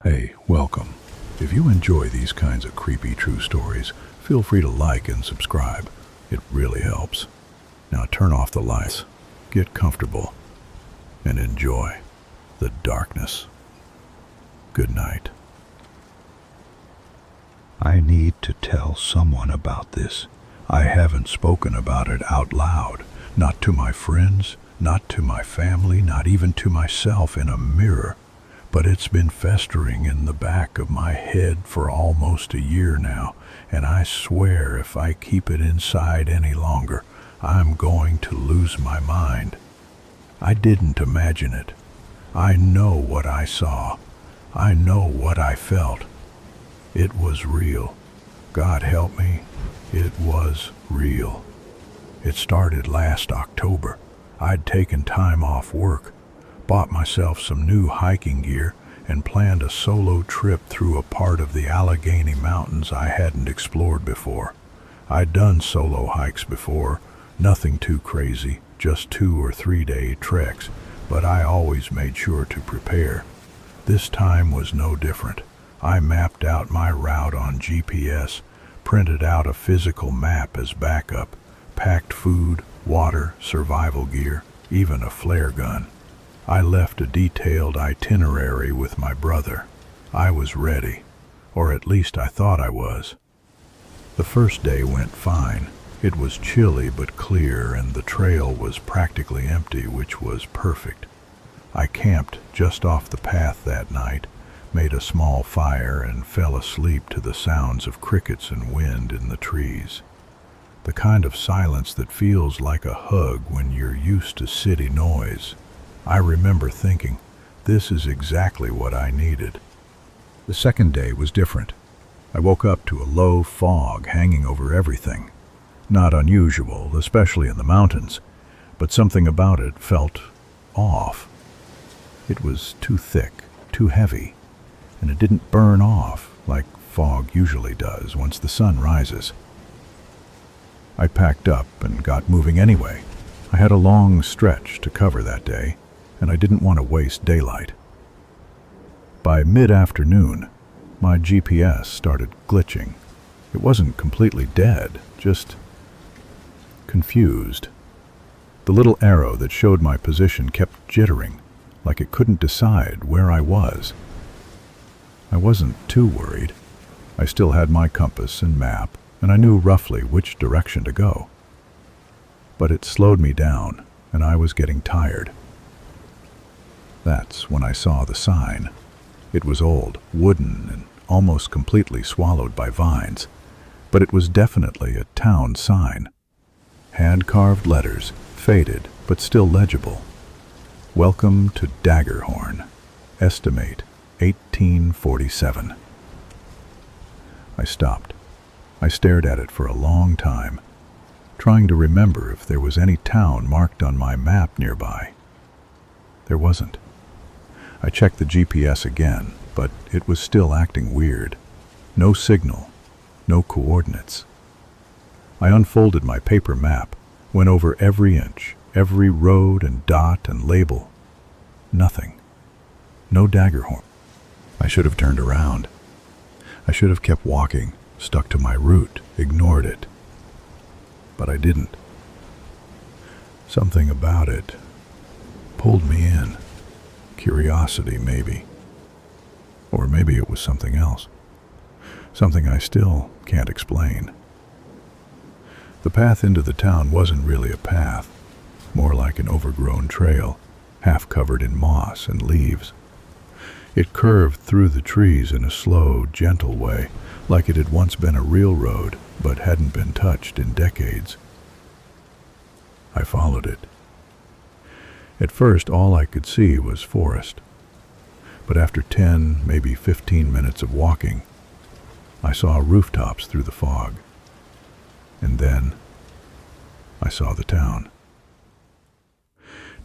Hey, welcome. If you enjoy these kinds of creepy true stories, feel free to like and subscribe. It really helps. Now turn off the lights, get comfortable, and enjoy the darkness. Good night. I need to tell someone about this. I haven't spoken about it out loud, not to my friends, not to my family, not even to myself in a mirror. But it's been festering in the back of my head for almost a year now, and I swear if I keep it inside any longer, I'm going to lose my mind. I didn't imagine it. I know what I saw. I know what I felt. It was real. God help me, it was real. It started last October. I'd taken time off work, bought myself some new hiking gear, and planned a solo trip through a part of the Allegheny Mountains I hadn't explored before. I'd done solo hikes before, nothing too crazy, just 2 or 3 day treks, but I always made sure to prepare. This time was no different. I mapped out my route on GPS, printed out a physical map as backup, packed food, water, survival gear, even a flare gun. I left a detailed itinerary with my brother. I was ready, or at least I thought I was. The first day went fine. It was chilly but clear, and the trail was practically empty, which was perfect. I camped just off the path that night, made a small fire, and fell asleep to the sounds of crickets and wind in the trees. The kind of silence that feels like a hug when you're used to city noise. I remember thinking, this is exactly what I needed. The second day was different. I woke up to a low fog hanging over everything. Not unusual, especially in the mountains, but something about it felt off. It was too thick, too heavy, and it didn't burn off like fog usually does once the sun rises. I packed up and got moving anyway. I had a long stretch to cover that day, and I didn't want to waste daylight. By mid-afternoon, my GPS started glitching. It wasn't completely dead, just confused. The little arrow that showed my position kept jittering, like it couldn't decide where I was. I wasn't too worried. I still had my compass and map, and I knew roughly which direction to go. But it slowed me down, and I was getting tired. That's when I saw the sign. It was old, wooden, and almost completely swallowed by vines, but it was definitely a town sign. Hand-carved letters, faded but still legible. Welcome to Daggerhorn. Estimate 1847. I stopped. I stared at it for a long time, trying to remember if there was any town marked on my map nearby. There wasn't. I checked the GPS again, but it was still acting weird. No signal, no coordinates. I unfolded my paper map, went over every inch, every road and dot and label. Nothing. No Daggerhorn. I should have turned around. I should have kept walking, stuck to my route, ignored it. But I didn't. Something about it pulled me in. Curiosity, maybe. Or maybe it was something else. Something I still can't explain. The path into the town wasn't really a path, more like an overgrown trail, half covered in moss and leaves. It curved through the trees in a slow, gentle way, like it had once been a real road, but hadn't been touched in decades. I followed it. At first, all I could see was forest. But after 10, maybe 15 minutes of walking, I saw rooftops through the fog. And then, I saw the town.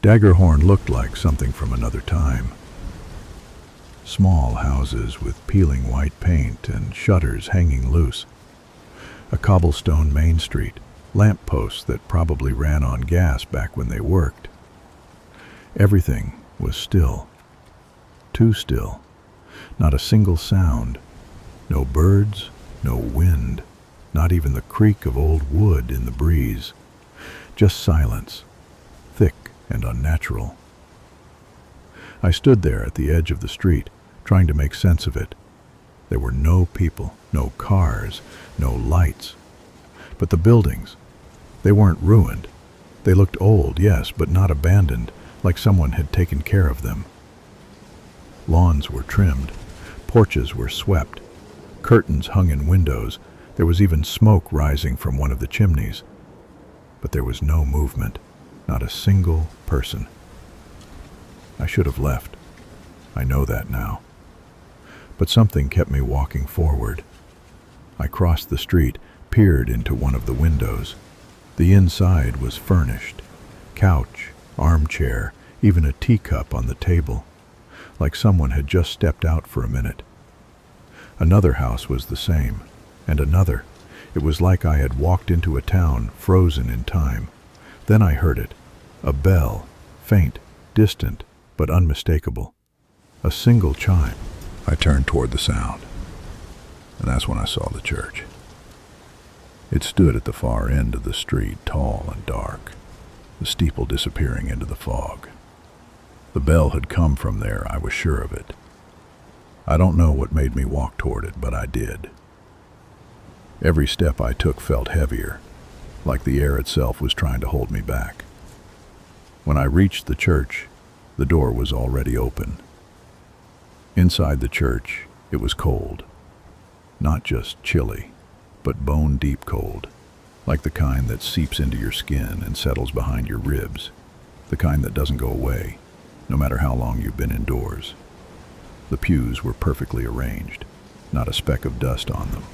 Daggerhorn looked like something from another time. Small houses with peeling white paint and shutters hanging loose. A cobblestone main street, lamp posts that probably ran on gas back when they worked. Everything was still. Too still. Not a single sound. No birds, no wind, not even the creak of old wood in the breeze. Just silence, thick and unnatural. I stood there at the edge of the street, trying to make sense of it. There were no people, no cars, no lights. But the buildings, they weren't ruined. They looked old, yes, but not abandoned, like someone had taken care of them. Lawns were trimmed, porches were swept, curtains hung in windows. There was even smoke rising from one of the chimneys. But there was no movement, not a single person. I should have left. I know that now. But something kept me walking forward. I crossed the street, peered into one of the windows. The inside was furnished. Couch, armchair, even a teacup on the table, like someone had just stepped out for a minute. Another house was the same, and another. It was like I had walked into a town frozen in time. Then I heard it. A bell, faint, distant, but unmistakable. A single chime. I turned toward the sound, and that's when I saw the church. It stood at the far end of the street, tall and dark, the steeple disappearing into the fog. The bell had come from there, I was sure of it. I don't know what made me walk toward it, but I did. Every step I took felt heavier, like the air itself was trying to hold me back. When I reached the church, the door was already open. Inside the church, it was cold. Not just chilly, but bone-deep cold, like the kind that seeps into your skin and settles behind your ribs, the kind that doesn't go away, no matter how long you've been indoors. The pews were perfectly arranged, not a speck of dust on them.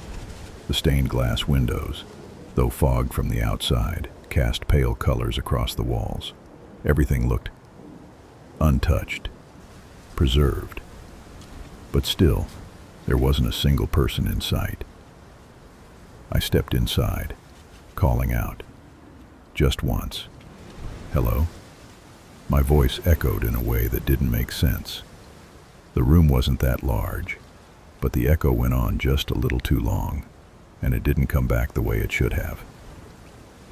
The stained glass windows, though fogged from the outside, cast pale colors across the walls. Everything looked untouched, preserved. But still, there wasn't a single person in sight. I stepped inside, calling out. Just once. Hello? My voice echoed in a way that didn't make sense. The room wasn't that large, but the echo went on just a little too long, and it didn't come back the way it should have.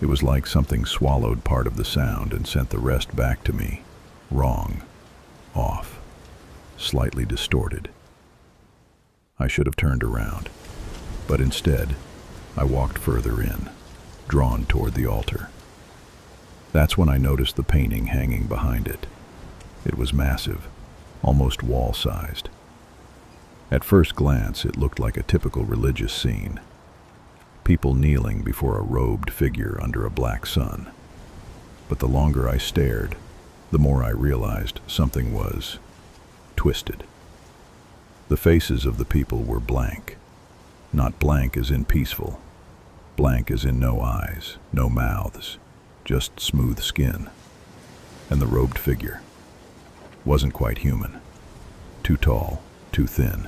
It was like something swallowed part of the sound and sent the rest back to me, wrong, off, slightly distorted. I should have turned around, but instead, I walked further in, drawn toward the altar. That's when I noticed the painting hanging behind it. It was massive, almost wall-sized. At first glance, it looked like a typical religious scene. People kneeling before a robed figure under a black sun. But the longer I stared, the more I realized something was twisted. The faces of the people were blank. Not blank as in peaceful. Blank as in no eyes, no mouths, just smooth skin. And the robed figure wasn't quite human. Too tall, too thin,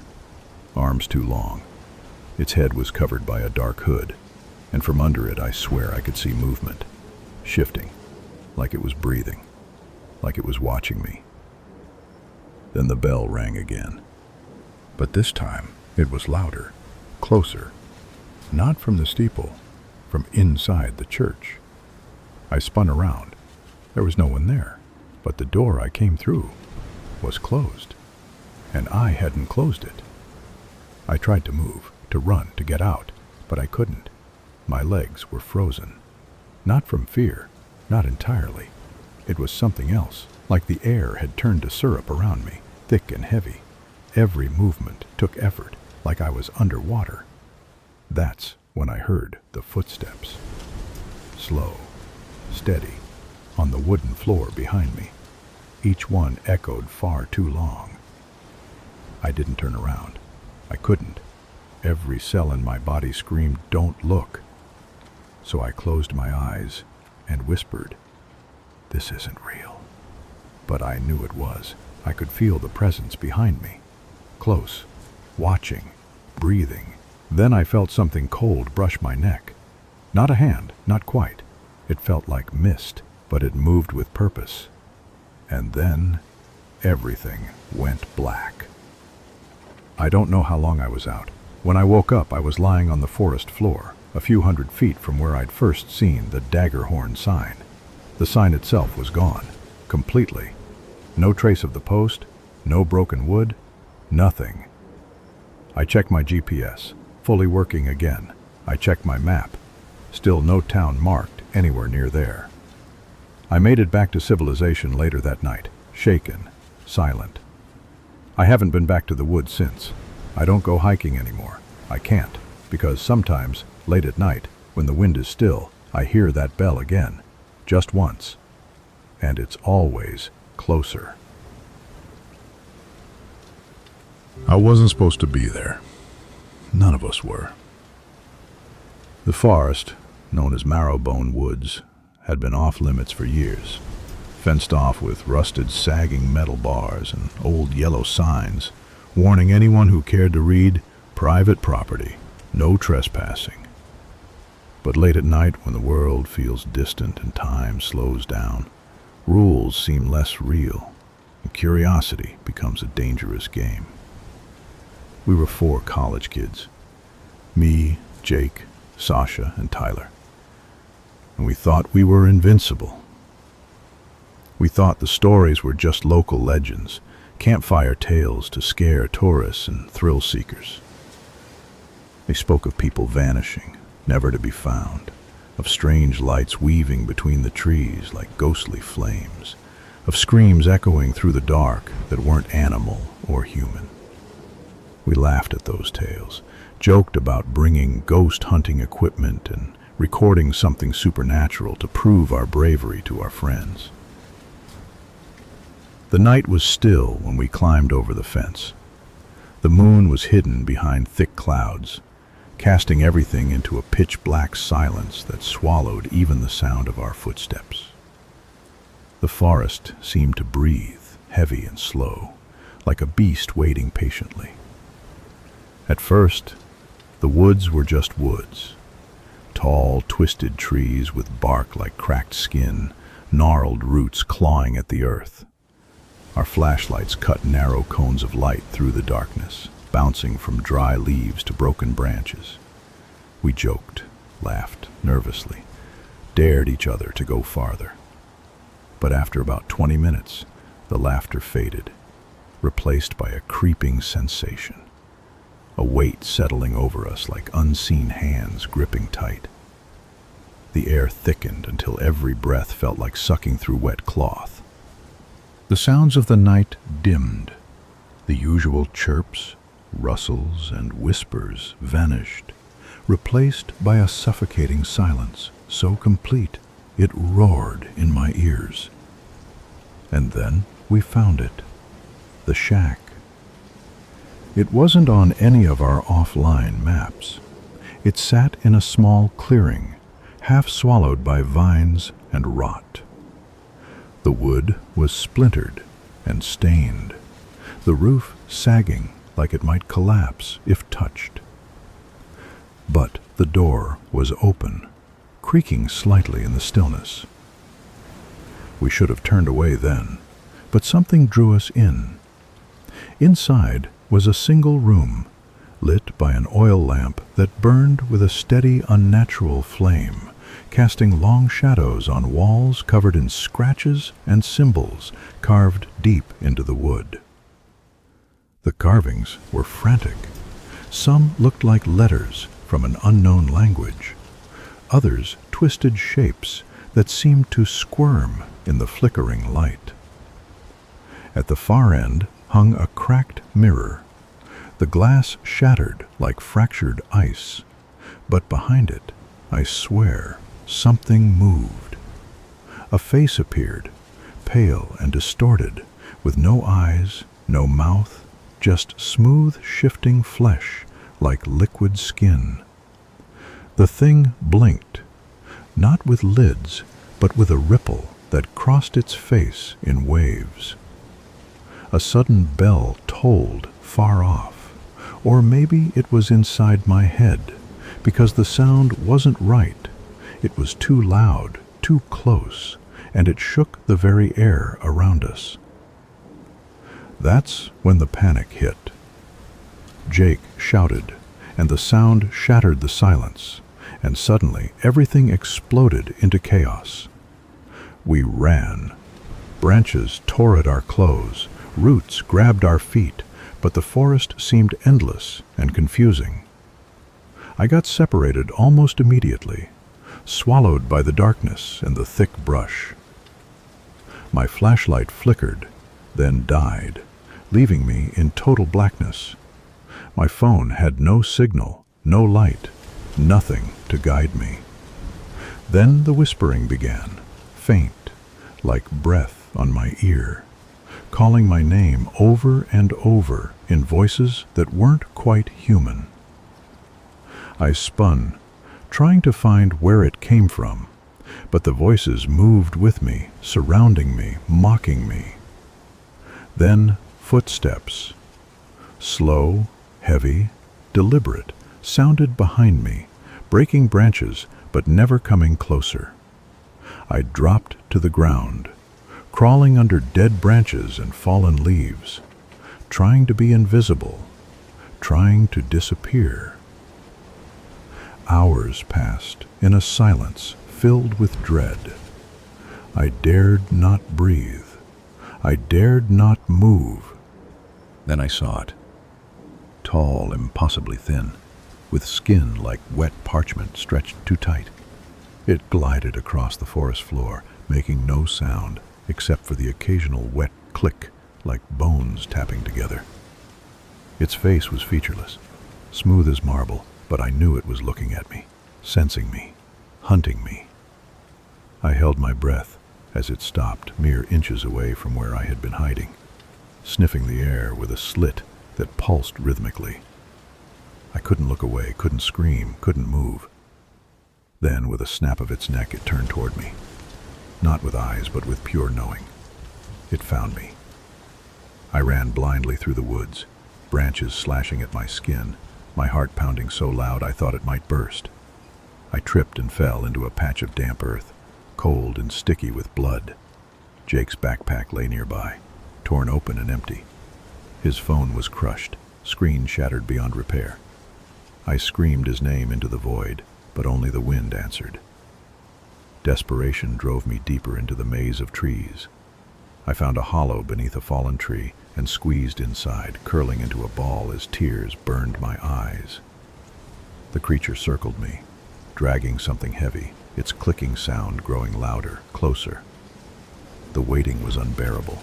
arms too long. Its head was covered by a dark hood, and from under it I swear I could see movement, shifting, like it was breathing, like it was watching me. Then the bell rang again. But this time it was louder, closer, not from the steeple, from inside the church. I spun around. There was no one there, but the door I came through was closed, and I hadn't closed it. I tried to move, to run, to get out, but I couldn't. My legs were frozen. Not from fear, not entirely. It was something else, like the air had turned to syrup around me, thick and heavy. Every movement took effort, like I was underwater. That's when I heard the footsteps. Slow, steady, on the wooden floor behind me. Each one echoed far too long. I didn't turn around. I couldn't. Every cell in my body screamed, "Don't look." So I closed my eyes and whispered, "This isn't real." But I knew it was. I could feel the presence behind me. Close, watching, breathing. Then I felt something cold brush my neck. Not a hand, not quite. It felt like mist, but it moved with purpose. And then everything went black. I don't know how long I was out. When I woke up, I was lying on the forest floor, a few hundred feet from where I'd first seen the dagger-horn sign. The sign itself was gone, completely. No trace of the post, no broken wood, nothing. I checked my GPS, fully working again. I checked my map, still no town marked anywhere near there. I made it back to civilization later that night, shaken, silent. I haven't been back to the woods since. I don't go hiking anymore. I can't, because sometimes, late at night, when the wind is still, I hear that bell again, just once. And it's always closer. I wasn't supposed to be there. None of us were. The forest, known as Marrowbone Woods, had been off limits for years, fenced off with rusted, sagging metal bars and old yellow signs, warning anyone who cared to read, private property, no trespassing. But late at night, when the world feels distant and time slows down, rules seem less real, and curiosity becomes a dangerous game. We were 4 college kids. Me, Jake, Sasha, and Tyler. And we thought we were invincible. We thought the stories were just local legends, campfire tales to scare tourists and thrill seekers. They spoke of people vanishing, never to be found, of strange lights weaving between the trees like ghostly flames, of screams echoing through the dark that weren't animal or human. We laughed at those tales, joked about bringing ghost hunting equipment and recording something supernatural to prove our bravery to our friends. The night was still when we climbed over the fence. The moon was hidden behind thick clouds, casting everything into a pitch-black silence that swallowed even the sound of our footsteps. The forest seemed to breathe, heavy and slow, like a beast waiting patiently. At first, the woods were just woods. Tall, twisted trees with bark like cracked skin, gnarled roots clawing at the earth. Our flashlights cut narrow cones of light through the darkness, bouncing from dry leaves to broken branches. We joked, laughed nervously, dared each other to go farther. But after about 20 minutes, the laughter faded, replaced by a creeping sensation. A weight settling over us like unseen hands gripping tight. The air thickened until every breath felt like sucking through wet cloth. The sounds of the night dimmed. The usual chirps, rustles, and whispers vanished, replaced by a suffocating silence so complete it roared in my ears. And then we found it, the shack. It wasn't on any of our offline maps. It sat in a small clearing, half swallowed by vines and rot. The wood was splintered and stained, the roof sagging like it might collapse if touched. But the door was open, creaking slightly in the stillness. We should have turned away then, but something drew us in. Inside was a single room, lit by an oil lamp that burned with a steady, unnatural flame, casting long shadows on walls covered in scratches and symbols carved deep into the wood. The carvings were frantic. Some looked like letters from an unknown language. Others twisted shapes that seemed to squirm in the flickering light. At the far end hung a cracked mirror. The glass shattered like fractured ice, but behind it, I swear, something moved. A face appeared, pale and distorted, with no eyes, no mouth, just smooth shifting flesh like liquid skin. The thing blinked, not with lids, but with a ripple that crossed its face in waves. A sudden bell tolled far off, or maybe it was inside my head, because the sound wasn't right. It was too loud, too close, and it shook the very air around us. That's when the panic hit. Jake shouted, and the sound shattered the silence, and suddenly everything exploded into chaos. We ran. Branches tore at our clothes, roots grabbed our feet, but the forest seemed endless and confusing. I got separated almost immediately, swallowed by the darkness and the thick brush. My flashlight flickered, then died, leaving me in total blackness. My phone had no signal, no light, nothing to guide me. Then the whispering began, faint, like breath on my ear, calling my name over and over in voices that weren't quite human. I spun, trying to find where it came from, but the voices moved with me, surrounding me, mocking me. Then footsteps, slow, heavy, deliberate, sounded behind me, breaking branches but never coming closer. I dropped to the ground, crawling under dead branches and fallen leaves, trying to be invisible, trying to disappear. Hours passed in a silence filled with dread. I dared not breathe. I dared not move. Then I saw it. Tall, impossibly thin, with skin like wet parchment stretched too tight. It glided across the forest floor, making no sound except for the occasional wet click like bones tapping together. Its face was featureless, smooth as marble, but I knew it was looking at me, sensing me, hunting me. I held my breath as it stopped mere inches away from where I had been hiding, sniffing the air with a slit that pulsed rhythmically. I couldn't look away, couldn't scream, couldn't move. Then, with a snap of its neck, it turned toward me, not with eyes, but with pure knowing. It found me. I ran blindly through the woods, branches slashing at my skin, my heart pounding so loud I thought it might burst. I tripped and fell into a patch of damp earth, cold and sticky with blood. Jake's backpack lay nearby, torn open and empty. His phone was crushed, screen shattered beyond repair. I screamed his name into the void, but only the wind answered. Desperation drove me deeper into the maze of trees. I found a hollow beneath a fallen tree and squeezed inside, curling into a ball as tears burned my eyes. The creature circled me, dragging something heavy, its clicking sound growing louder, closer. The waiting was unbearable.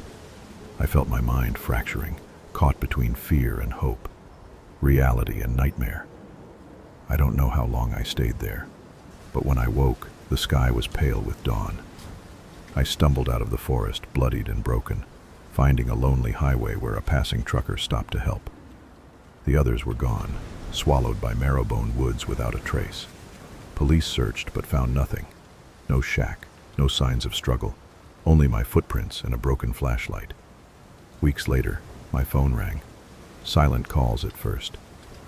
I felt my mind fracturing, caught between fear and hope, reality and nightmare. I don't know how long I stayed there, but when I woke, the sky was pale with dawn. I stumbled out of the forest, bloodied and broken, finding a lonely highway where a passing trucker stopped to help. The others were gone, swallowed by marrow-bone woods without a trace. Police searched but found nothing. No shack, no signs of struggle, only my footprints and a broken flashlight. Weeks later, my phone rang. Silent calls at first,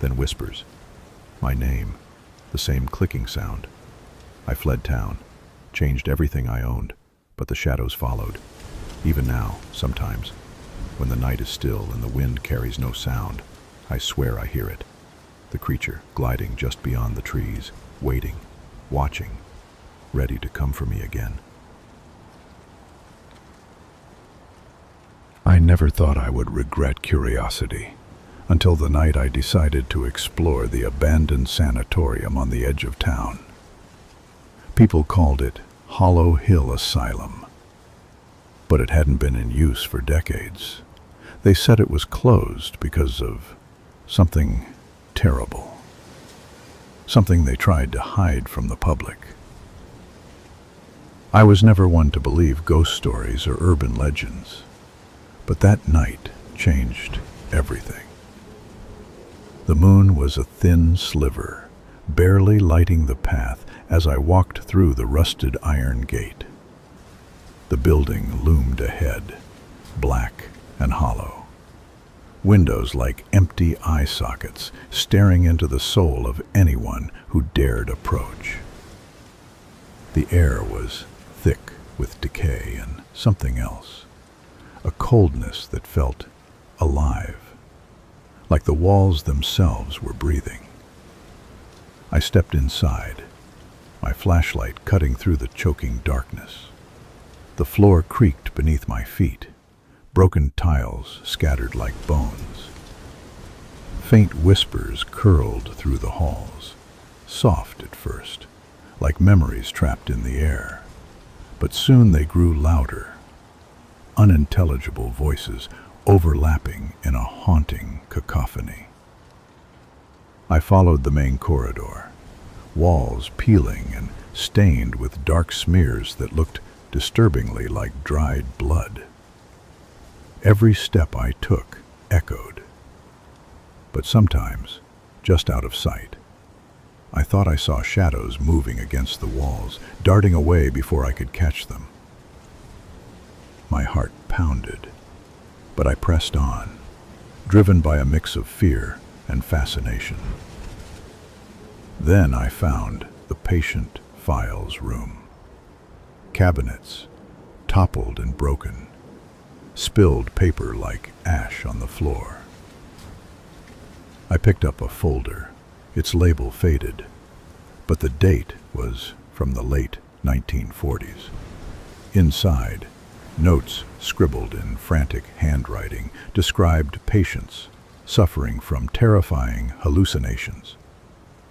then whispers. My name, the same clicking sound. I fled town, changed everything I owned, but the shadows followed. Even now, sometimes, when the night is still and the wind carries no sound, I swear I hear it. The creature gliding just beyond the trees, waiting, watching, ready to come for me again. I never thought I would regret curiosity, until the night I decided to explore the abandoned sanatorium on the edge of town. People called it Hollow Hill Asylum, but it hadn't been in use for decades. They said it was closed because of something terrible, something they tried to hide from the public. I was never one to believe ghost stories or urban legends, but that night changed everything. The moon was a thin sliver, barely lighting the path as I walked through the rusted iron gate. The building loomed ahead, black and hollow. Windows like empty eye sockets, staring into the soul of anyone who dared approach. The air was thick with decay and something else, a coldness that felt alive, like the walls themselves were breathing. I stepped inside, my flashlight cutting through the choking darkness. The floor creaked beneath my feet, broken tiles scattered like bones. Faint whispers curled through the halls, soft at first, like memories trapped in the air. But soon they grew louder, unintelligible voices overlapping in a haunting cacophony. I followed the main corridor, walls peeling and stained with dark smears that looked disturbingly like dried blood. Every step I took echoed, but sometimes, just out of sight, I thought I saw shadows moving against the walls, darting away before I could catch them. My heart pounded, but I pressed on, driven by a mix of fear and fascination. Then I found the patient files room. Cabinets, toppled and broken, spilled paper like ash on the floor. I picked up a folder, its label faded, but the date was from the late 1940s. Inside, notes scribbled in frantic handwriting described patients suffering from terrifying hallucinations,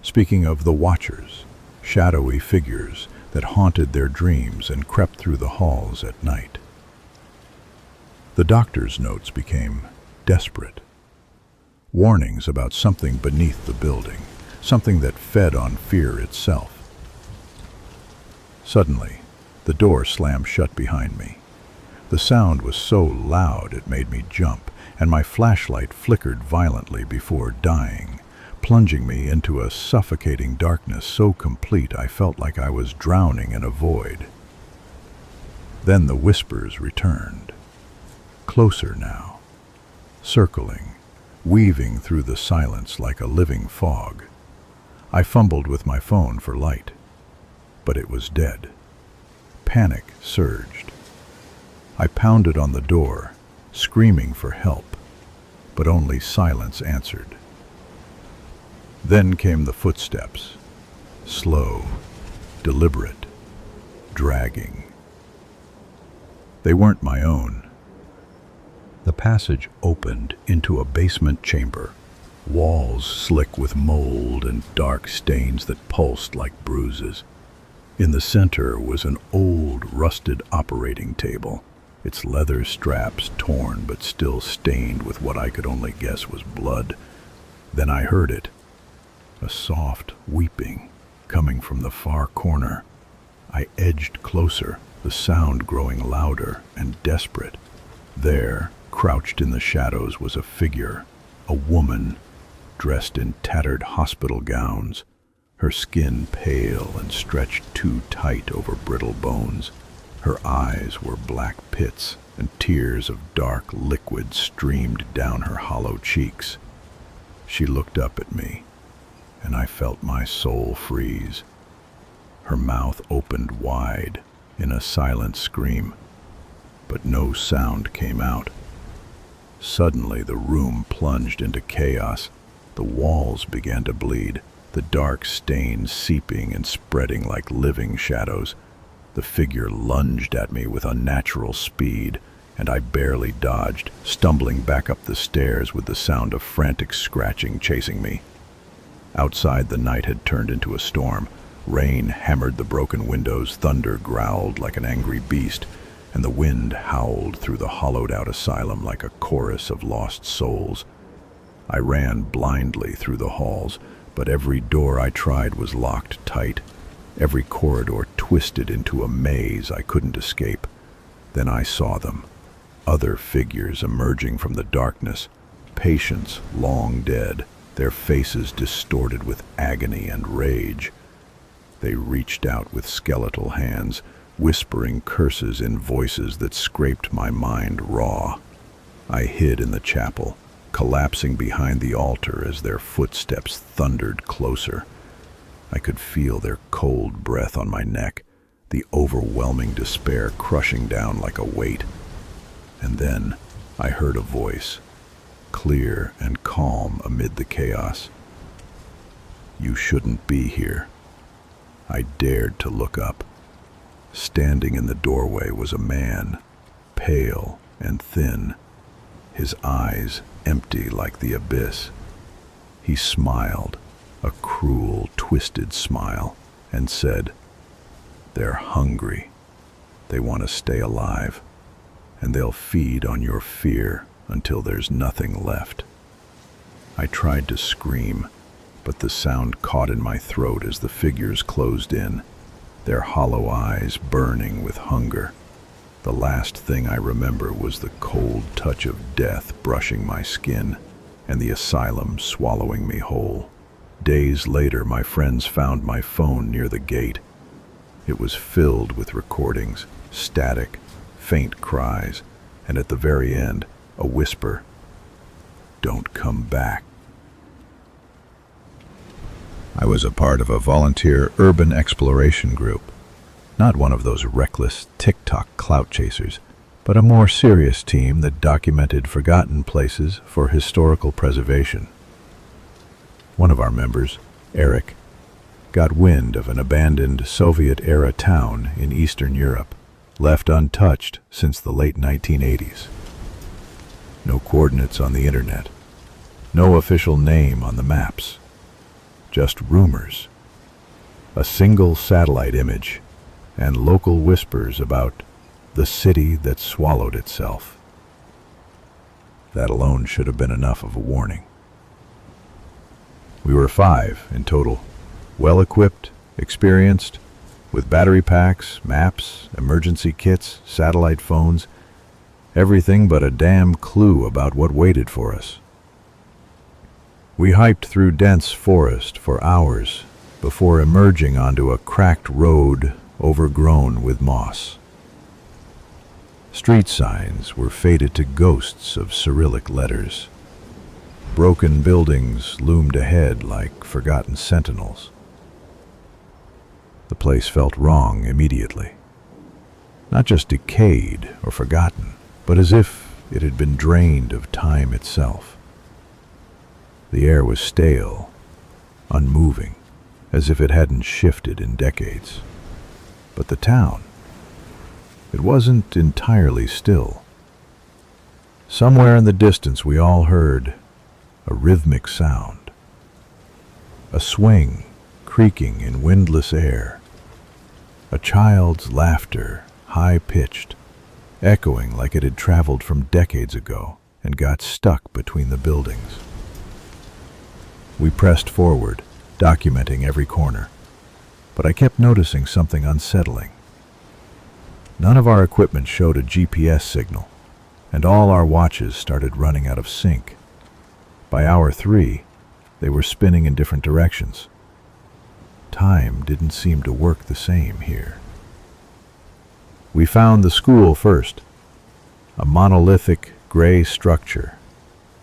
speaking of the watchers, shadowy figures that haunted their dreams and crept through the halls at night. The doctor's notes became desperate. Warnings about something beneath the building, something that fed on fear itself. Suddenly, the door slammed shut behind me. The sound was so loud it made me jump, and my flashlight flickered violently before dying, plunging me into a suffocating darkness so complete I felt like I was drowning in a void. Then the whispers returned, closer now, circling, weaving through the silence like a living fog. I fumbled with my phone for light, but it was dead. Panic surged. I pounded on the door, screaming for help, but only silence answered. Then came the footsteps, slow, deliberate, dragging. They weren't my own. The passage opened into a basement chamber, walls slick with mold and dark stains that pulsed like bruises. In the center was an old, rusted operating table, its leather straps torn but still stained with what I could only guess was blood. Then I heard it, a soft weeping coming from the far corner. I edged closer, the sound growing louder and desperate. There, crouched in the shadows, was a figure, a woman, dressed in tattered hospital gowns, her skin pale and stretched too tight over brittle bones. Her eyes were black pits, and tears of dark liquid streamed down her hollow cheeks. She looked up at me, and I felt my soul freeze. Her mouth opened wide in a silent scream, but no sound came out. Suddenly the room plunged into chaos. The walls began to bleed, the dark stains seeping and spreading like living shadows. The figure lunged at me with unnatural speed, and I barely dodged, stumbling back up the stairs with the sound of frantic scratching chasing me. Outside, the night had turned into a storm. Rain hammered the broken windows, thunder growled like an angry beast, and the wind howled through the hollowed-out asylum like a chorus of lost souls. I ran blindly through the halls, but every door I tried was locked tight. Every corridor twisted into a maze I couldn't escape. Then I saw them, other figures emerging from the darkness, patients long dead, their faces distorted with agony and rage. They reached out with skeletal hands, whispering curses in voices that scraped my mind raw. I hid in the chapel, collapsing behind the altar as their footsteps thundered closer. I could feel their cold breath on my neck, the overwhelming despair crushing down like a weight. And then I heard a voice, clear and calm amid the chaos. "You shouldn't be here." I dared to look up. Standing in the doorway was a man, pale and thin, his eyes empty like the abyss. He smiled, a cruel, twisted smile, and said, "They're hungry. They want to stay alive, and they'll feed on your fear until there's nothing left." I tried to scream, but the sound caught in my throat as the figures closed in, their hollow eyes burning with hunger. The last thing I remember was the cold touch of death brushing my skin and the asylum swallowing me whole. Days later, my friends found my phone near the gate. It was filled with recordings, static, faint cries, and at the very end, a whisper, "Don't come back." I was a part of a volunteer urban exploration group. Not one of those reckless TikTok clout chasers, but a more serious team that documented forgotten places for historical preservation. One of our members, Eric, got wind of an abandoned Soviet-era town in Eastern Europe, left untouched since the late 1980s. No coordinates on the internet, no official name on the maps, just rumors. A single satellite image and local whispers about the city that swallowed itself. That alone should have been enough of a warning. We were 5 in total, well-equipped, experienced, with battery packs, maps, emergency kits, satellite phones, everything but a damn clue about what waited for us. We hiked through dense forest for hours before emerging onto a cracked road overgrown with moss. Street signs were faded to ghosts of Cyrillic letters. Broken buildings loomed ahead like forgotten sentinels. The place felt wrong immediately. Not just decayed or forgotten, but as if it had been drained of time itself. The air was stale, unmoving, as if it hadn't shifted in decades. But the town, it wasn't entirely still. Somewhere in the distance we all heard a rhythmic sound, a swing creaking in windless air, a child's laughter, high-pitched, echoing like it had traveled from decades ago and got stuck between the buildings. We pressed forward, documenting every corner, but I kept noticing something unsettling. None of our equipment showed a GPS signal, and all our watches started running out of sync. By hour 3, they were spinning in different directions. Time didn't seem to work the same here. We found the school first, a monolithic gray structure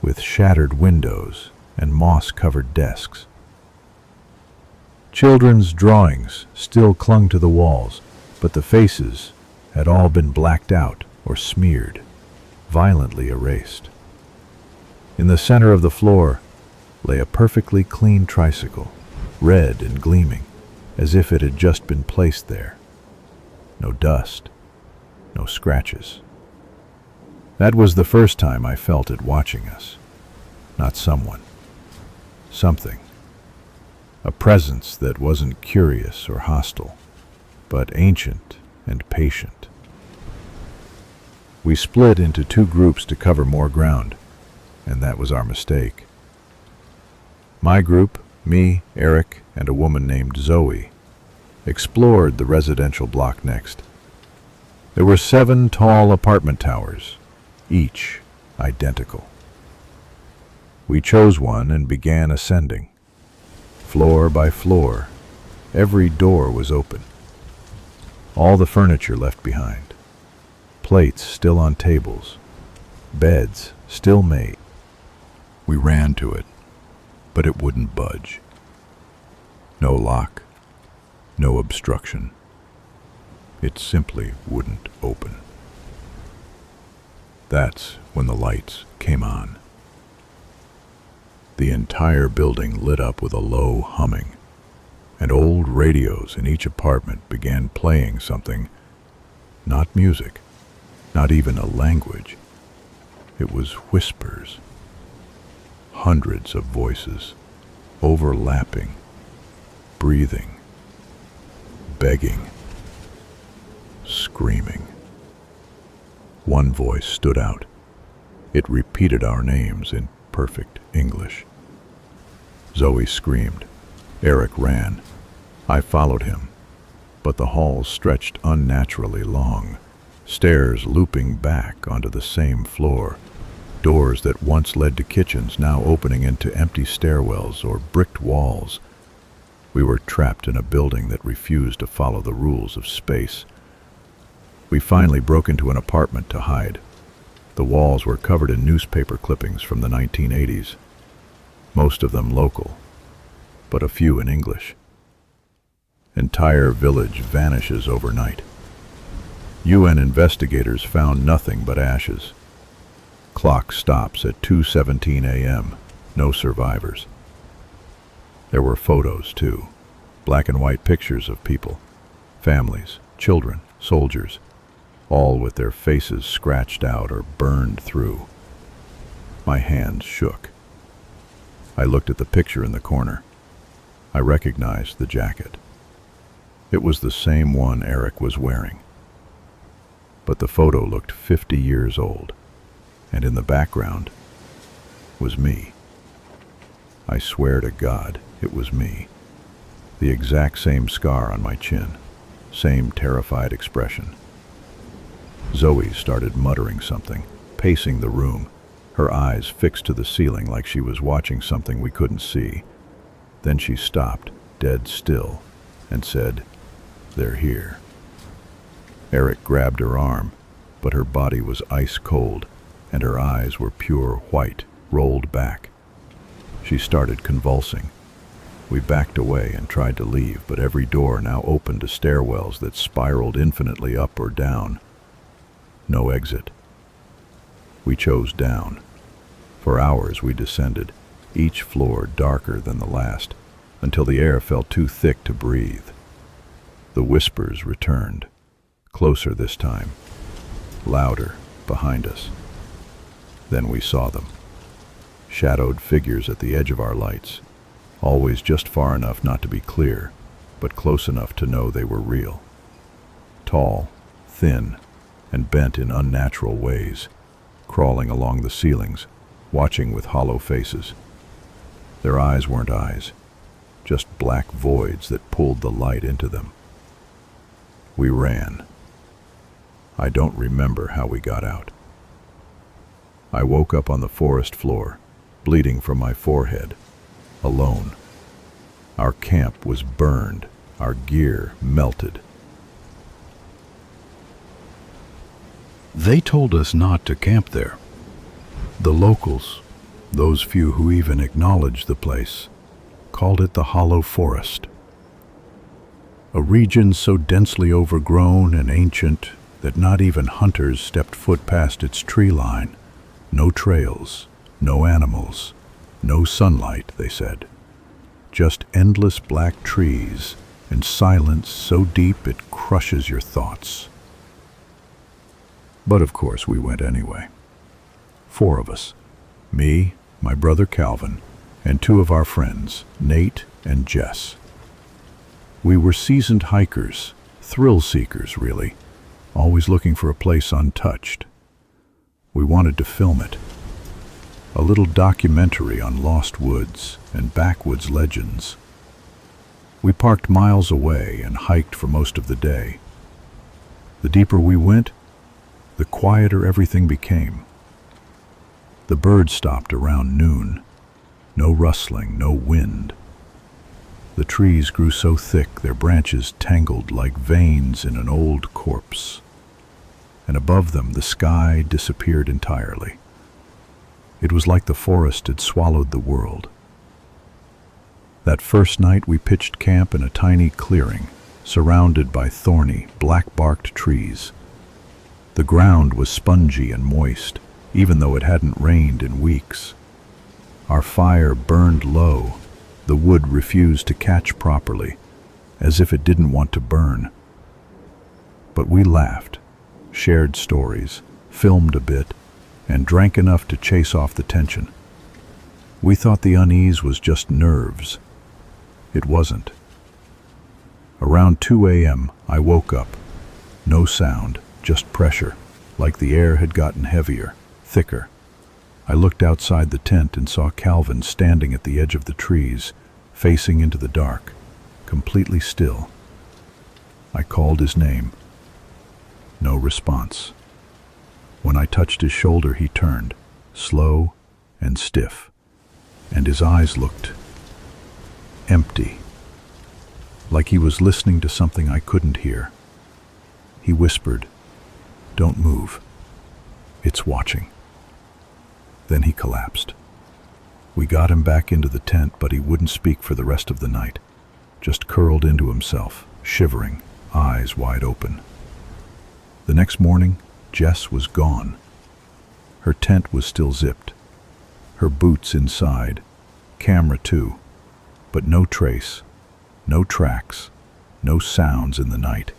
with shattered windows and moss-covered desks. Children's drawings still clung to the walls, but the faces had all been blacked out or smeared, violently erased. In the center of the floor lay a perfectly clean tricycle, red and gleaming, as if it had just been placed there. No dust, no scratches. That was the first time I felt it watching us. Not someone. Something. A presence that wasn't curious or hostile, but ancient and patient. We split into 2 groups to cover more ground, and that was our mistake. My group, me, Eric, and a woman named Zoe, explored the residential block next. There were 7 tall apartment towers, each identical. We chose one and began ascending. Floor by floor, every door was open. All the furniture left behind. Plates still on tables. Beds still made. We ran to it, but it wouldn't budge. No lock, no obstruction. It simply wouldn't open. That's when the lights came on. The entire building lit up with a low humming, and old radios in each apartment began playing something, not music, not even a language. It was whispers. Hundreds of voices, overlapping, breathing, begging, screaming. One voice stood out. It repeated our names in perfect English. Zoe screamed. Eric ran. I followed him. But the halls stretched unnaturally long, stairs looping back onto the same floor, doors that once led to kitchens now opening into empty stairwells or bricked walls. We were trapped in a building that refused to follow the rules of space. We finally broke into an apartment to hide. The walls were covered in newspaper clippings from the 1980s, most of them local, but a few in English. Entire village vanishes overnight. UN investigators found nothing but ashes. Clock stops at 2:17 a.m. No survivors. There were photos, too. Black and white pictures of people, families, children, soldiers, all with their faces scratched out or burned through. My hands shook. I looked at the picture in the corner. I recognized the jacket. It was the same one Eric was wearing. But the photo looked 50 years old, and in the background was me. I swear to God, it was me. The exact same scar on my chin, same terrified expression. Zoe started muttering something, pacing the room, her eyes fixed to the ceiling like she was watching something we couldn't see. Then she stopped, dead still, and said, "They're here." Eric grabbed her arm, but her body was ice cold, and her eyes were pure white, rolled back. She started convulsing. We backed away and tried to leave, but every door now opened to stairwells that spiraled infinitely up or down. No exit. We chose down. For hours we descended, each floor darker than the last, until the air felt too thick to breathe. The whispers returned, closer this time, louder behind us. Then we saw them. Shadowed figures at the edge of our lights, always just far enough not to be clear, but close enough to know they were real. Tall, thin, and bent in unnatural ways, crawling along the ceilings, watching with hollow faces. Their eyes weren't eyes, just black voids that pulled the light into them. We ran. I don't remember how we got out. I woke up on the forest floor, bleeding from my forehead, alone. Our camp was burned, our gear melted. They told us not to camp there. The locals, those few who even acknowledged the place, called it the Hollow Forest. A region so densely overgrown and ancient that not even hunters stepped foot past its tree line. No trails, no animals, no sunlight, they said. Just endless black trees and silence so deep it crushes your thoughts. But of course we went anyway. 4 of us. Me, my brother Calvin, and 2 of our friends, Nate and Jess. We were seasoned hikers, thrill seekers really, always looking for a place untouched. We wanted to film it. A little documentary on lost woods and backwoods legends. We parked miles away and hiked for most of the day. The deeper we went, the quieter everything became. The birds stopped around noon. No rustling, no wind. The trees grew so thick their branches tangled like veins in an old corpse. And above them the sky disappeared entirely. It was like the forest had swallowed the world. That first night we pitched camp in a tiny clearing, surrounded by thorny, black-barked trees. The ground was spongy and moist, even though it hadn't rained in weeks. Our fire burned low. The wood refused to catch properly, as if it didn't want to burn. But we laughed, shared stories, filmed a bit, and drank enough to chase off the tension. We thought the unease was just nerves. It wasn't. Around 2 a.m., I woke up. No sound, just pressure, like the air had gotten heavier, thicker. I looked outside the tent and saw Calvin standing at the edge of the trees, facing into the dark, completely still. I called his name. No response. When I touched his shoulder, he turned, slow and stiff, and his eyes looked empty, like he was listening to something I couldn't hear. He whispered, "Don't move. It's watching." Then he collapsed. We got him back into the tent, but he wouldn't speak for the rest of the night, just curled into himself, shivering, eyes wide open. The next morning, Jess was gone. Her tent was still zipped, her boots inside, camera too, but no trace, no tracks, no sounds in the night.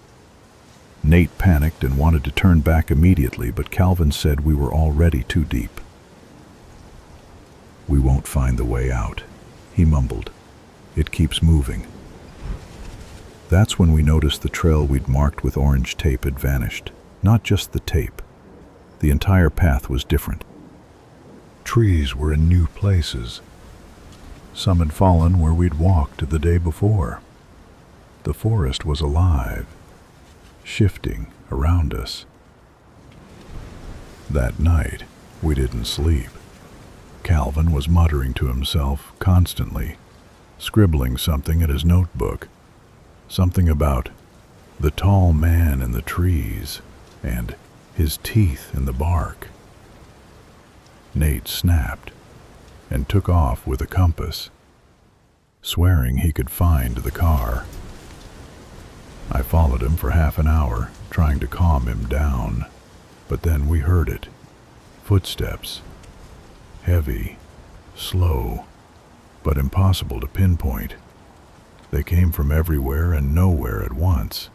Nate panicked and wanted to turn back immediately, but Calvin said we were already too deep. "We won't find the way out," he mumbled. "It keeps moving." That's when we noticed the trail we'd marked with orange tape had vanished. Not just the tape. The entire path was different. Trees were in new places. Some had fallen where we'd walked the day before. The forest was alive, shifting around us. That night, we didn't sleep. Calvin was muttering to himself constantly, scribbling something at his notebook. Something about the tall man in the trees and his teeth in the bark. Nate snapped and took off with a compass, swearing he could find the car. I followed him for half an hour, trying to calm him down, but then we heard it. Footsteps. Heavy, slow, but impossible to pinpoint. They came from everywhere and nowhere at once.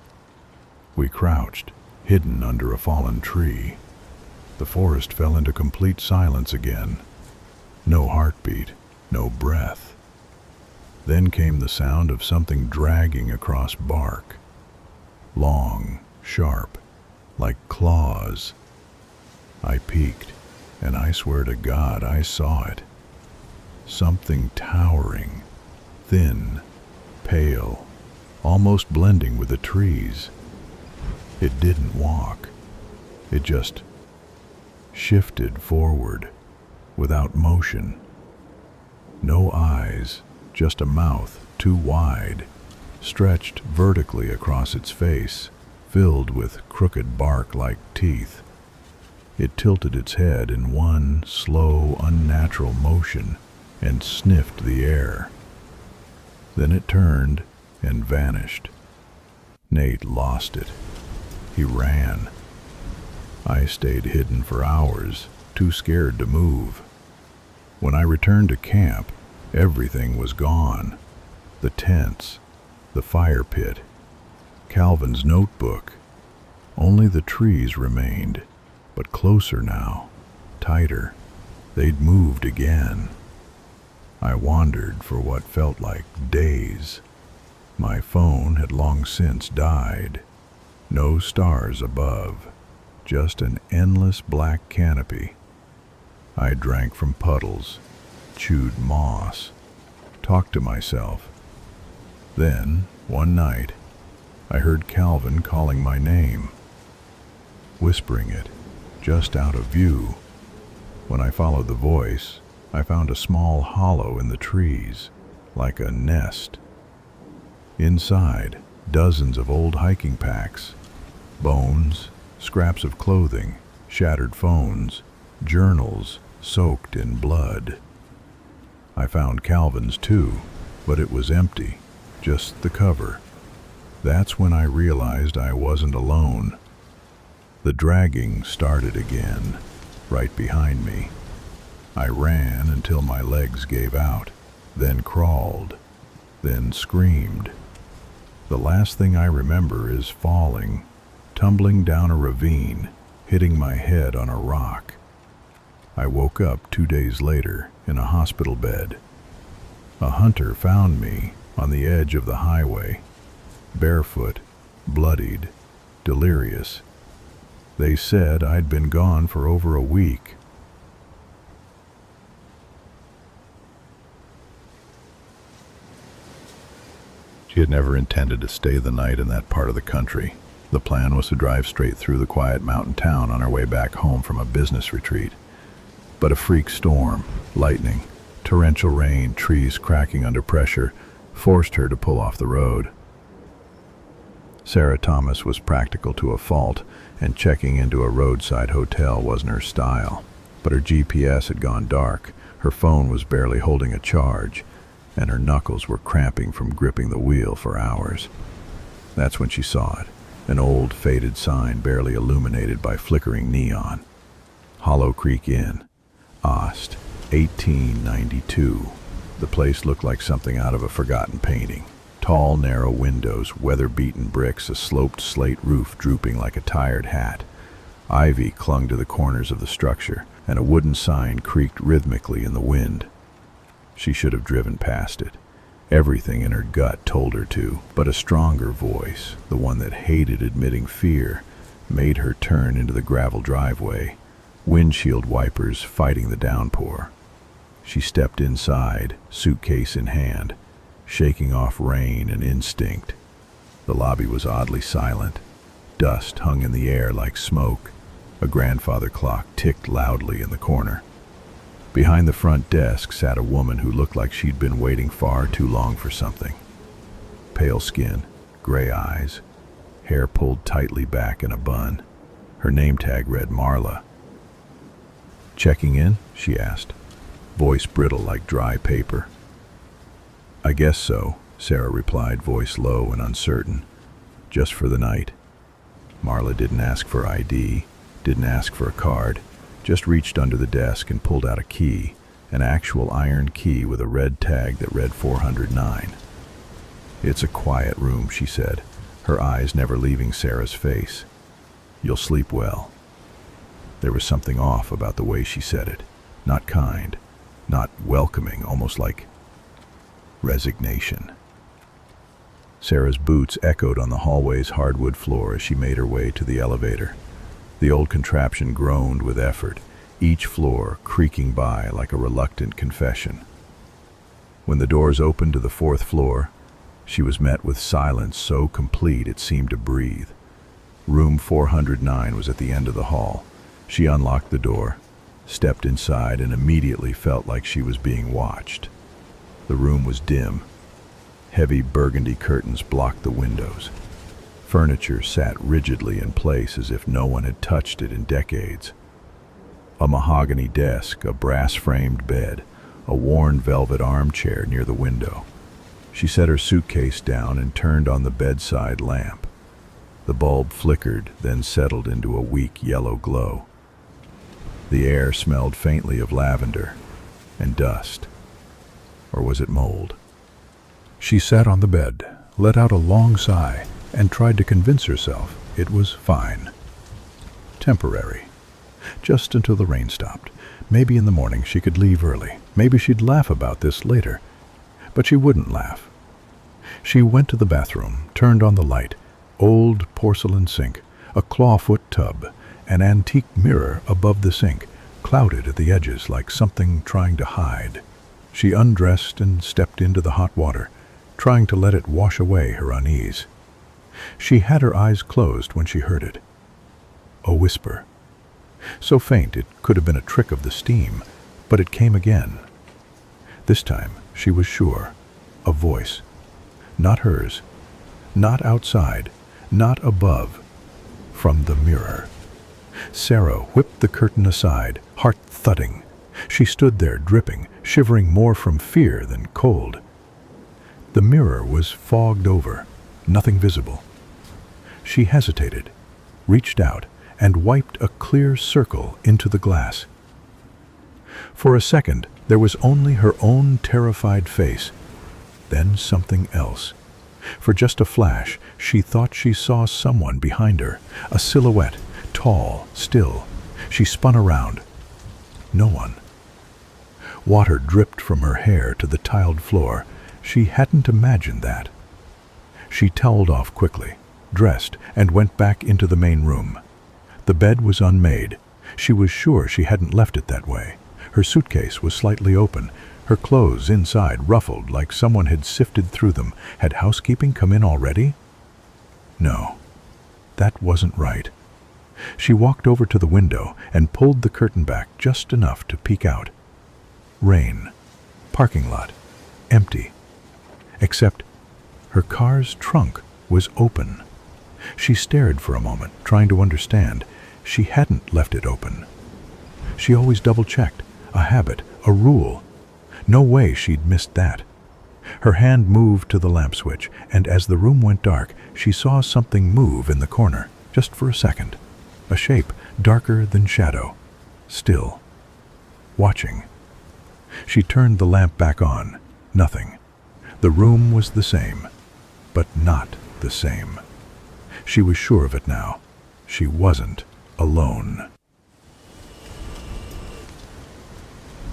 We crouched, hidden under a fallen tree. The forest fell into complete silence again. No heartbeat, no breath. Then came the sound of something dragging across bark. Long, sharp, like claws. I peeked, and I swear to God I saw it. Something towering, thin, pale, almost blending with the trees. It didn't walk. It just shifted forward, without motion. No eyes, just a mouth too wide, stretched vertically across its face, filled with crooked bark-like teeth. It tilted its head in one slow, unnatural motion and sniffed the air. Then it turned and vanished. Nate lost it. He ran. I stayed hidden for hours, too scared to move. When I returned to camp, everything was gone. The tents, the fire pit, Calvin's notebook. Only the trees remained, but closer now, tighter. They'd moved again. I wandered for what felt like days. My phone had long since died. No stars above, just an endless black canopy. I drank from puddles, chewed moss, talked to myself. Then, one night, I heard Calvin calling my name, whispering it, just out of view. When I followed the voice, I found a small hollow in the trees, like a nest. Inside, dozens of old hiking packs, bones, scraps of clothing, shattered phones, journals soaked in blood. I found Calvin's too, but it was empty, just the cover. That's when I realized I wasn't alone. The dragging started again, right behind me. I ran until my legs gave out, then crawled, then screamed. The last thing I remember is falling, tumbling down a ravine, hitting my head on a rock. I woke up 2 days later in a hospital bed. A hunter found me on the edge of the highway, barefoot, bloodied, delirious. They said I'd been gone for over a week. She had never intended to stay the night in that part of the country. The plan was to drive straight through the quiet mountain town on our way back home from a business retreat. But a freak storm, lightning, torrential rain, trees cracking under pressure, forced her to pull off the road. Sarah Thomas was practical to a fault, and checking into a roadside hotel wasn't her style. But her GPS had gone dark, her phone was barely holding a charge, and her knuckles were cramping from gripping the wheel for hours. That's when she saw it, an old, faded sign barely illuminated by flickering neon. Hollow Creek Inn, Ost, 1892. The place looked like something out of a forgotten painting. Tall, narrow windows, weather-beaten bricks, a sloped slate roof drooping like a tired hat. Ivy clung to the corners of the structure, and a wooden sign creaked rhythmically in the wind. She should have driven past it. Everything in her gut told her to, but a stronger voice, the one that hated admitting fear, made her turn into the gravel driveway, windshield wipers fighting the downpour. She stepped inside, suitcase in hand, shaking off rain and instinct. The lobby was oddly silent. Dust hung in the air like smoke. A grandfather clock ticked loudly in the corner. Behind the front desk sat a woman who looked like she'd been waiting far too long for something. Pale skin, gray eyes, hair pulled tightly back in a bun. Her name tag read Marla. "Checking in?" she asked, voice brittle like dry paper. "I guess so," Sarah replied, voice low and uncertain. "Just for the night." Marla didn't ask for ID, didn't ask for a card, just reached under the desk and pulled out a key, an actual iron key with a red tag that read 409. "It's a quiet room," she said, her eyes never leaving Sarah's face. "You'll sleep well." There was something off about the way she said it. Not kind, not welcoming, almost like resignation. Sarah's boots echoed on the hallway's hardwood floor as she made her way to the elevator. The old contraption groaned with effort, each floor creaking by like a reluctant confession. When the doors opened to the 4th floor, she was met with silence so complete it seemed to breathe. Room 409 was at the end of the hall. She unlocked the door, stepped inside, and immediately felt like she was being watched. The room was dim. Heavy burgundy curtains blocked the windows. Furniture sat rigidly in place as if no one had touched it in decades. A mahogany desk, a brass-framed bed, a worn velvet armchair near the window. She set her suitcase down and turned on the bedside lamp. The bulb flickered, then settled into a weak yellow glow. The air smelled faintly of lavender and dust. Or was it mold? She sat on the bed, let out a long sigh, and tried to convince herself it was fine. Temporary. Just until the rain stopped. Maybe in the morning she could leave early. Maybe she'd laugh about this later. But she wouldn't laugh. She went to the bathroom, turned on the light. Old porcelain sink, a clawfoot tub, an antique mirror above the sink, clouded at the edges like something trying to hide. She undressed and stepped into the hot water, trying to let it wash away her unease. She had her eyes closed when she heard it. A whisper. So faint it could have been a trick of the steam, but it came again. This time, she was sure. A voice. Not hers. Not outside. Not above. From the mirror. Sarah whipped the curtain aside, heart thudding. She stood there dripping, shivering more from fear than cold. The mirror was fogged over, nothing visible. She hesitated, reached out, and wiped a clear circle into the glass. For a second, there was only her own terrified face. Then something else. For just a flash, she thought she saw someone behind her, a silhouette, tall, still. She spun around. No one. Water dripped from her hair to the tiled floor. She hadn't imagined that. She toweled off quickly, dressed, and went back into the main room. The bed was unmade. She was sure she hadn't left it that way. Her suitcase was slightly open, her clothes inside ruffled like someone had sifted through them. Had housekeeping come in already? No, that wasn't right. She walked over to the window and pulled the curtain back just enough to peek out. Rain. Parking lot. Empty. Except her car's trunk was open. She stared for a moment, trying to understand. She hadn't left it open. She always double-checked. A habit, a rule. No way she'd missed that. Her hand moved to the lamp switch, and as the room went dark, she saw something move in the corner, just for a second. A shape, darker than shadow. Still. Watching. She turned the lamp back on. Nothing. The room was the same, but not the same. She was sure of it now. She wasn't alone.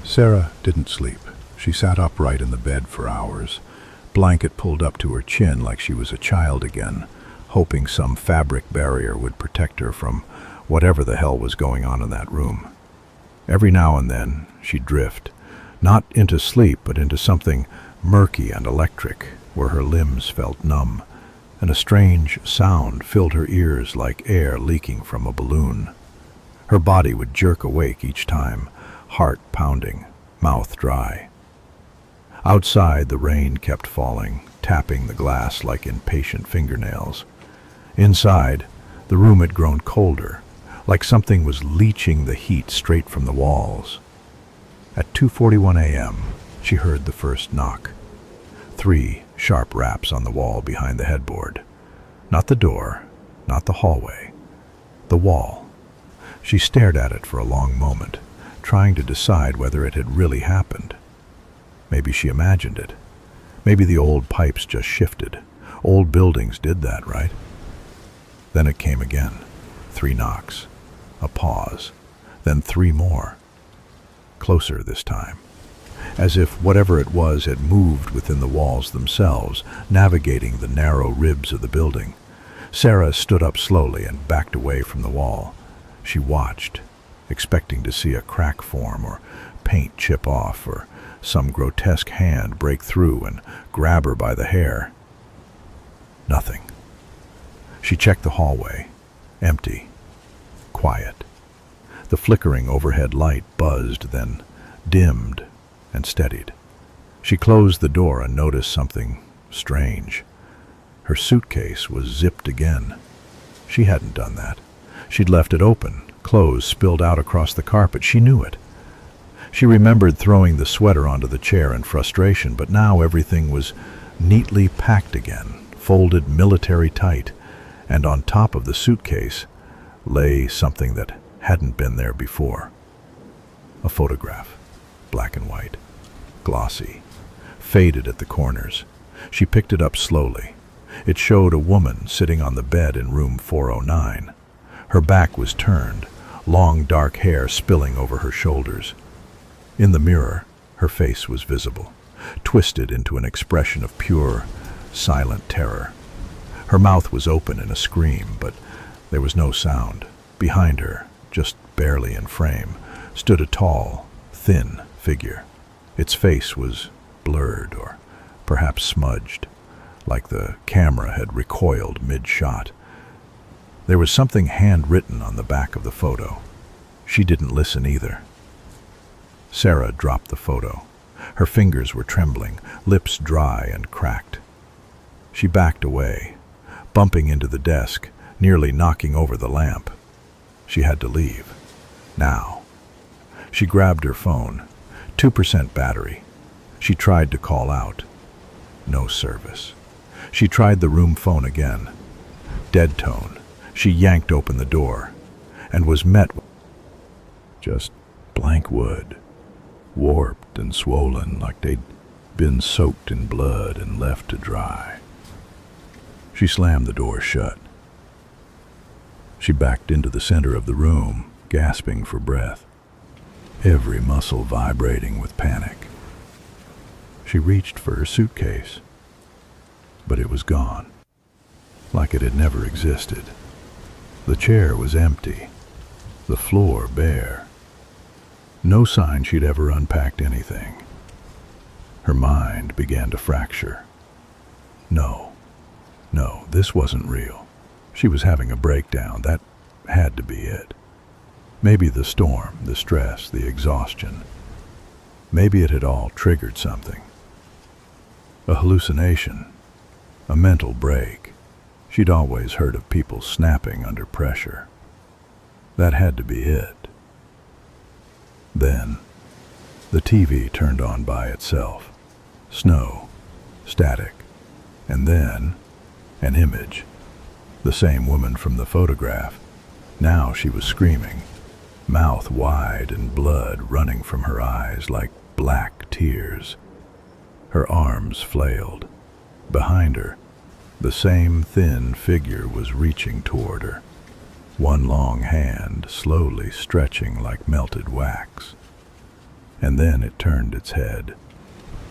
Sarah didn't sleep. She sat upright in the bed for hours, blanket pulled up to her chin like she was a child again, hoping some fabric barrier would protect her from whatever the hell was going on in that room. Every now and then, she'd drift, not into sleep, but into something murky and electric, where her limbs felt numb, and a strange sound filled her ears like air leaking from a balloon. Her body would jerk awake each time, heart pounding, mouth dry. Outside, the rain kept falling, tapping the glass like impatient fingernails. Inside, the room had grown colder, like something was leaching the heat straight from the walls. At 2:41 a.m., she heard the first knock. 3 sharp raps on the wall behind the headboard. Not the door, not the hallway, the wall. She stared at it for a long moment, trying to decide whether it had really happened. Maybe she imagined it. Maybe the old pipes just shifted. Old buildings did that, right? Then it came again. 3 knocks. A pause. Then 3 more. Closer this time. As if whatever it was had moved within the walls themselves, navigating the narrow ribs of the building. Sarah stood up slowly and backed away from the wall. She watched, expecting to see a crack form or paint chip off or some grotesque hand break through and grab her by the hair. Nothing. She checked the hallway. Empty. Quiet. The flickering overhead light buzzed, then dimmed and steadied. She closed the door and noticed something strange. Her suitcase was zipped again. She hadn't done that. She'd left it open. Clothes spilled out across the carpet. She knew it. She remembered throwing the sweater onto the chair in frustration, but now everything was neatly packed again, folded military tight, and on top of the suitcase lay something that hadn't been there before. A photograph, black and white, glossy, faded at the corners. She picked it up slowly. It showed a woman sitting on the bed in room 409. Her back was turned, long dark hair spilling over her shoulders. In the mirror, her face was visible, twisted into an expression of pure, silent terror. Her mouth was open in a scream, but there was no sound. Behind her, just barely in frame, stood a tall, thin figure. Its face was blurred or perhaps smudged, like the camera had recoiled mid-shot. There was something handwritten on the back of the photo. She didn't listen either. Sarah dropped the photo. Her fingers were trembling, lips dry and cracked. She backed away, bumping into the desk, nearly knocking over the lamp. She had to leave. Now. She grabbed her phone. 2% battery. She tried to call out. No service. She tried the room phone again. Dead tone. She yanked open the door and was met with just blank wood. warped and swollen like they'd been soaked in blood and left to dry. She slammed the door shut. She backed into the center of the room, gasping for breath, every muscle vibrating with panic. She reached for her suitcase, but it was gone, like it had never existed. The chair was empty, the floor bare. No sign she'd ever unpacked anything. Her mind began to fracture. No, this wasn't real. She was having a breakdown. That had to be it. Maybe the storm, the stress, the exhaustion. Maybe it had all triggered something. A hallucination, a mental break. She'd always heard of people snapping under pressure. That had to be it. Then, the TV turned on by itself. Snow, static, and then an image. The same woman from the photograph. Now she was screaming, mouth wide and blood running from her eyes like black tears. Her arms flailed. Behind her, the same thin figure was reaching toward her, one long hand slowly stretching like melted wax. And then it turned its head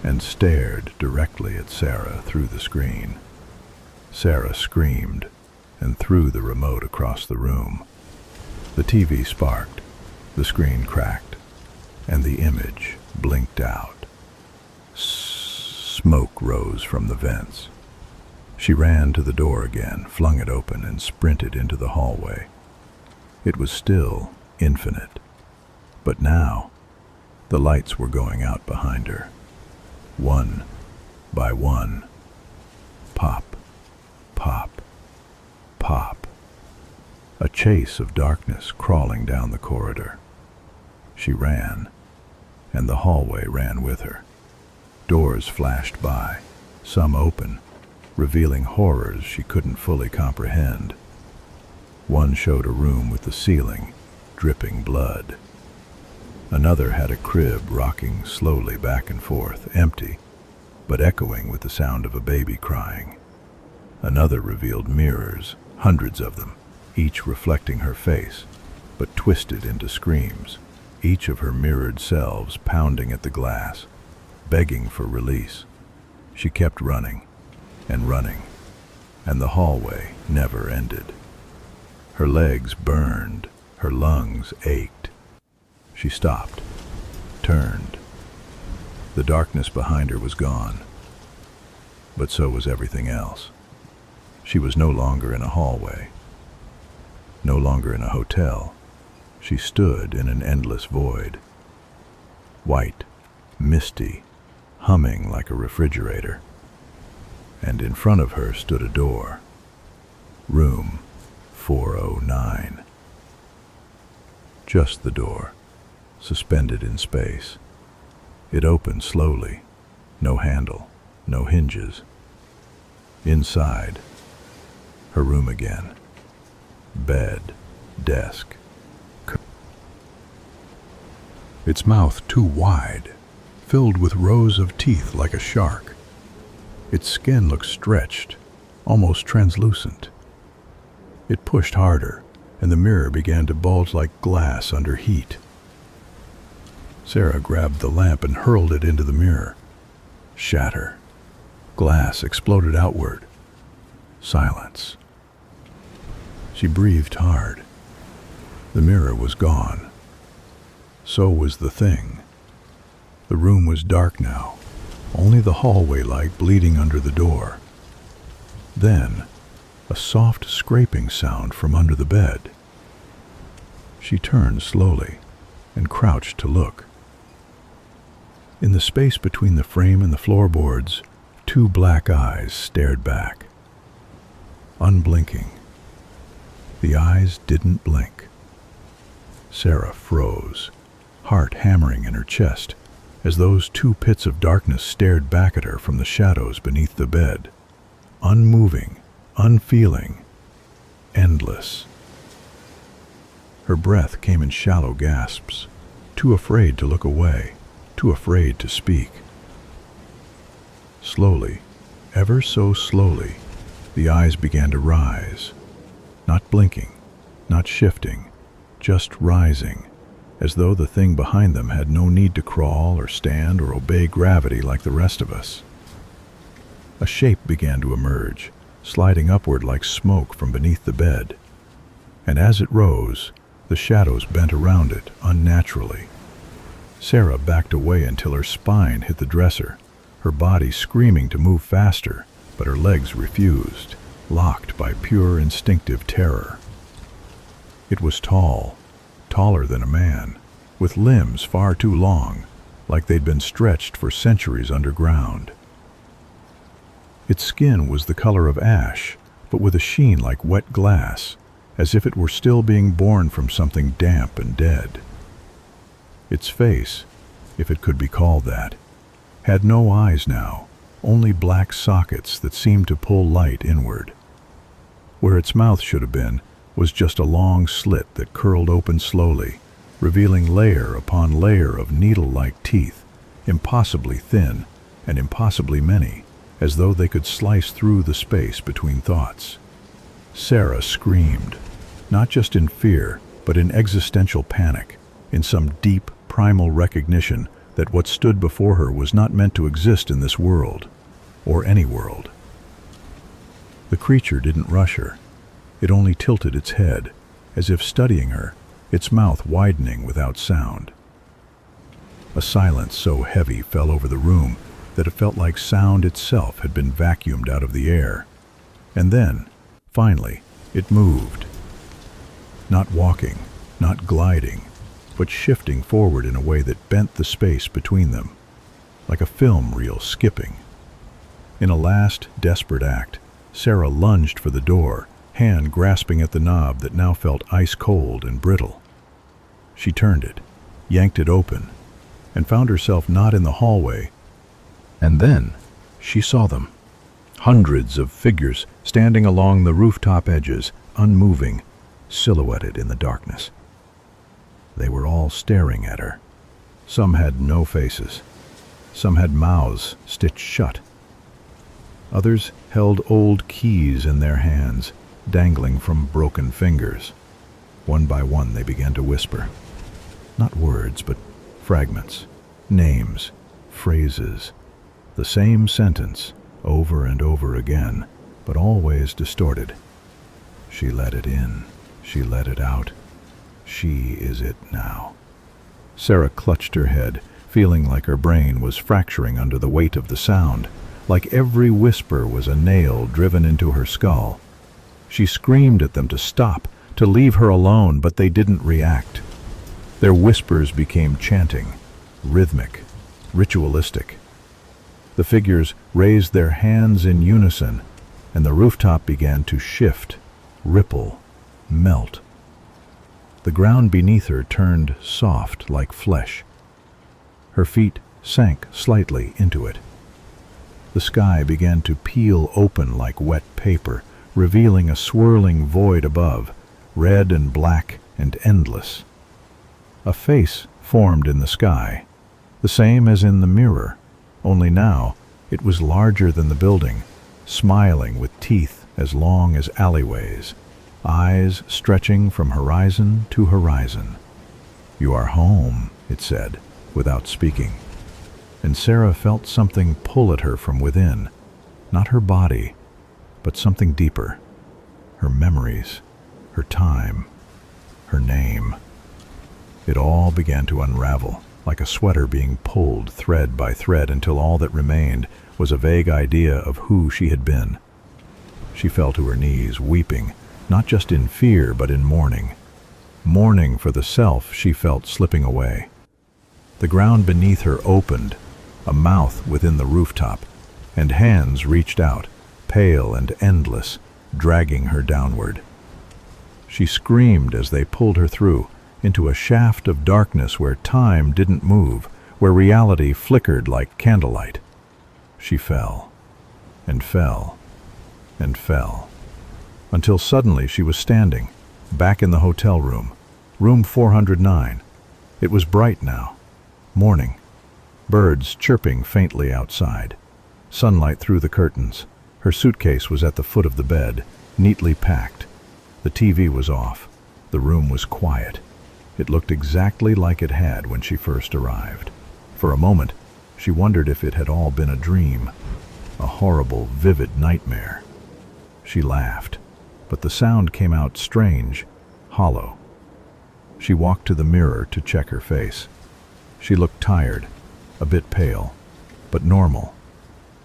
and stared directly at Sarah through the screen. Sarah screamed and threw the remote across the room. The TV sparked, the screen cracked, and the image blinked out. Smoke rose from the vents. She ran to the door again, flung it open, and sprinted into the hallway. It was still infinite, but now the lights were going out behind her. One by one. Pop, pop, pop. A chase of darkness crawling down the corridor. She ran, and the hallway ran with her. Doors flashed by, some open, revealing horrors she couldn't fully comprehend. One showed a room with the ceiling dripping blood. Another had a crib rocking slowly back and forth, empty, but echoing with the sound of a baby crying. Another revealed mirrors, hundreds of them, each reflecting her face, but twisted into screams, each of her mirrored selves pounding at the glass, begging for release. She kept running, and the hallway never ended. Her legs burned, her lungs ached. She stopped, turned. The darkness behind her was gone, but so was everything else. She was no longer in a hallway, no longer in a hotel. She stood in an endless void, white, misty, humming like a refrigerator. And in front of her stood a door. Room 409. Just the door, suspended in space. It opened slowly, no handle, no hinges. Inside, her room again. Bed, desk. Its mouth too wide, filled with rows of teeth like a shark. Its skin looked stretched, almost translucent. It pushed harder, and the mirror began to bulge like glass under heat. Sarah grabbed the lamp and hurled it into the mirror. Shatter. Glass exploded outward. Silence. She breathed hard. The mirror was gone. So was the thing. The room was dark now, only the hallway light bleeding under the door. Then, a soft scraping sound from under the bed. She turned slowly and crouched to look. In the space between the frame and the floorboards, two black eyes stared back. Unblinking. The eyes didn't blink. Sarah froze, heart hammering in her chest, as those two pits of darkness stared back at her from the shadows beneath the bed. Unmoving, unfeeling, endless. Her breath came in shallow gasps, too afraid to look away. too afraid to speak. Slowly, ever so slowly, the eyes began to rise, not blinking, not shifting, just rising, as though the thing behind them had no need to crawl or stand or obey gravity like the rest of us. A shape began to emerge, sliding upward like smoke from beneath the bed, and as it rose, the shadows bent around it unnaturally. Sarah backed away until her spine hit the dresser, her body screaming to move faster, but her legs refused, locked by pure instinctive terror. It was tall, taller than a man, with limbs far too long, like they'd been stretched for centuries underground. Its skin was the color of ash, but with a sheen like wet glass, as if it were still being born from something damp and dead. Its face, if it could be called that, had no eyes now, only black sockets that seemed to pull light inward. Where its mouth should have been was just a long slit that curled open slowly, revealing layer upon layer of needle-like teeth, impossibly thin and impossibly many, as though they could slice through the space between thoughts. Sarah screamed, not just in fear, but in existential panic, in some deep, primal recognition that what stood before her was not meant to exist in this world, or any world. The creature didn't rush her. It only tilted its head, as if studying her, its mouth widening without sound. A silence so heavy fell over the room that it felt like sound itself had been vacuumed out of the air. And then, finally, it moved. Not walking, not gliding, but shifting forward in a way that bent the space between them, like a film reel skipping. In a last, desperate act, Sarah lunged for the door, hand grasping at the knob that now felt ice-cold and brittle. She turned it, yanked it open, and found herself not in the hallway. And then she saw them. Hundreds of figures standing along the rooftop edges, unmoving, silhouetted in the darkness. They were all staring at her. Some had no faces. Some had mouths stitched shut. Others held old keys in their hands, dangling from broken fingers. One by one they began to whisper. Not words, but fragments, names, phrases. The same sentence, over and over again, but always distorted. She let it in. She let it out. She is it now. Sarah clutched her head, feeling like her brain was fracturing under the weight of the sound, like every whisper was a nail driven into her skull. She screamed at them to stop, to leave her alone, but they didn't react. Their whispers became chanting, rhythmic, ritualistic. The figures raised their hands in unison, and the rooftop began to shift, ripple, melt. The ground beneath her turned soft like flesh. Her feet sank slightly into it. The sky began to peel open like wet paper, revealing a swirling void above, red and black and endless. A face formed in the sky, the same as in the mirror, only now it was larger than the building, smiling with teeth as long as alleyways, eyes stretching from horizon to horizon. "You are home," it said, without speaking. And Sarah felt something pull at her from within, not her body, but something deeper. Her memories, her time, her name. It all began to unravel, like a sweater being pulled thread by thread until all that remained was a vague idea of who she had been. She fell to her knees, weeping, not just in fear but in mourning. Mourning for the self she felt slipping away. The ground beneath her opened, a mouth within the rooftop, and hands reached out, pale and endless, dragging her downward. She screamed as they pulled her through, into a shaft of darkness where time didn't move, where reality flickered like candlelight. She fell, and fell, and fell, until suddenly she was standing, back in the hotel room, room 409. It was bright now, morning, Birds chirping faintly outside. Sunlight through the curtains. Her suitcase was at the foot of the bed, neatly packed. The TV was off. The room was quiet. It looked exactly like it had when she first arrived. For a moment, she wondered if it had all been a dream, a horrible, vivid nightmare. She laughed, but the sound came out strange, hollow. She walked to the mirror to check her face. She looked tired, a bit pale, but normal.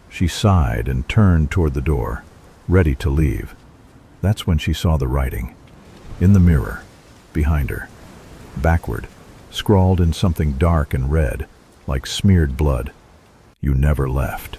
She sighed and turned toward the door, ready to leave. That's when she saw the writing. In the mirror, behind her, backward, scrawled in something dark and red, like smeared blood. You never left.